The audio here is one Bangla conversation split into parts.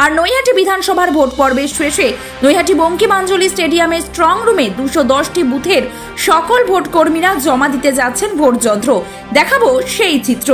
আর নৈহাটি বিধানসভার ভোট পর্বের শেষে নৈহাটি বঙ্কিমাঞ্জলি স্টেডিয়ামের স্ট্রং রুমে 210টি বুথের সকল ভোট কর্মীরা জমা দিতে যাচ্ছেন ভোট যন্ত্র। দেখাবো সেই চিত্র।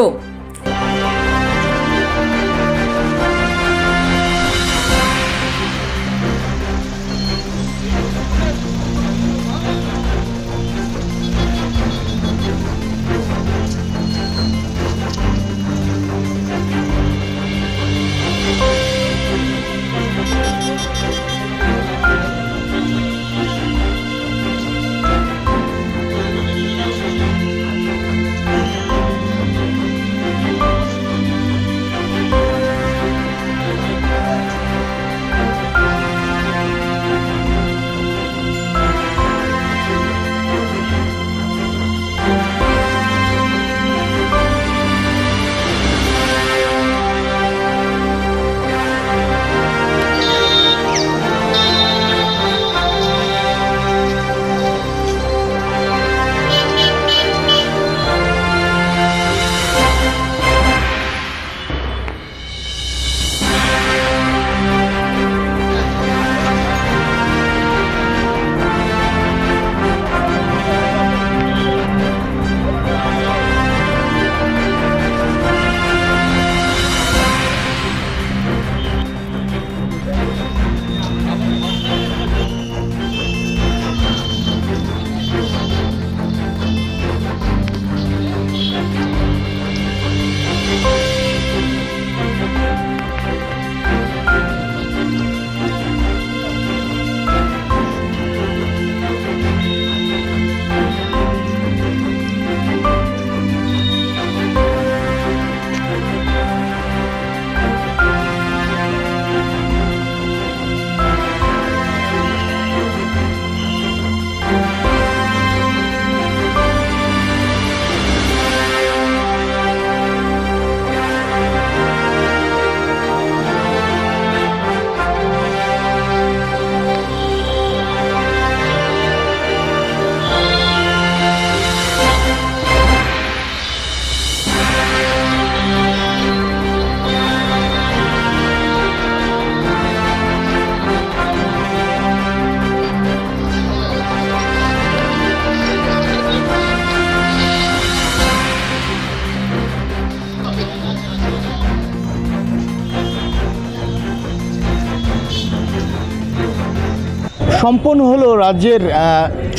সম্পন্ন হলো রাজ্যের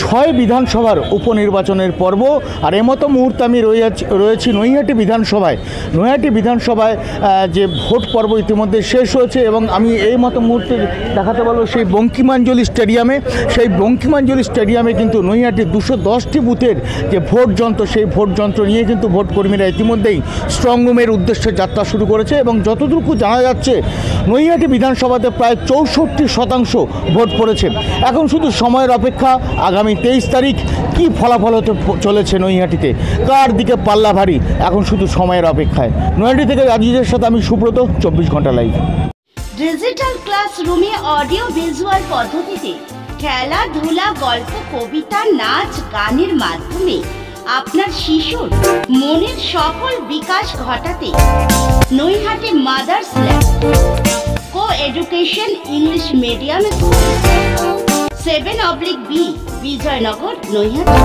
6 বিধানসভার উপনির্বাচনের পর্ব। আর এমতো মুহূর্তে আমি রয়েছি নৈহাটি বিধানসভায়। নৈহাটি বিধানসভায় যে ভোট পর্ব ইতিমধ্যে শেষ হয়েছে এবং আমি এই মতো মুহূর্তে দেখাতে পারবো সেই বঙ্কিমাঞ্জলি স্টেডিয়ামে। সেই বঙ্কিমাঞ্জলি স্টেডিয়ামে কিন্তু নৈহাটির 210টি বুথের যে ভোট যন্ত্র, সেই ভোট যন্ত্র নিয়ে কিন্তু ভোট কর্মীরা ইতিমধ্যেই স্ট্রং রুমের উদ্দেশ্যে যাত্রা শুরু করেছে এবং যতটুকু জানা যাচ্ছে নৈহাটি বিধানসভাতে প্রায় 64% ভোট পড়েছে। এখন শুধু সময়ের অপেক্ষা, আগামী 23 তারিখ কী ফলাফল হতে চলেছে নৈহাটিতে, কার দিকে পাল্লা ভারী, এখন শুধু সময়ের অপেক্ষায়। নৈহাটি থেকে রাজীবের সাথে আমি সুব্রত, 24 ঘন্টা লাইভ। ডিজিটাল ক্লাসরুমে অডিও ভিজুয়াল পদ্ধতিতে খেলাধুলা, গল্প, কবিতা, নাচ, গানের মাধ্যমে আপনার শিশুর মনের সকল বিকাশ ঘটাতে Naihati mother's lab coeducation English medium school 7/B Bijoynagar, Naihati.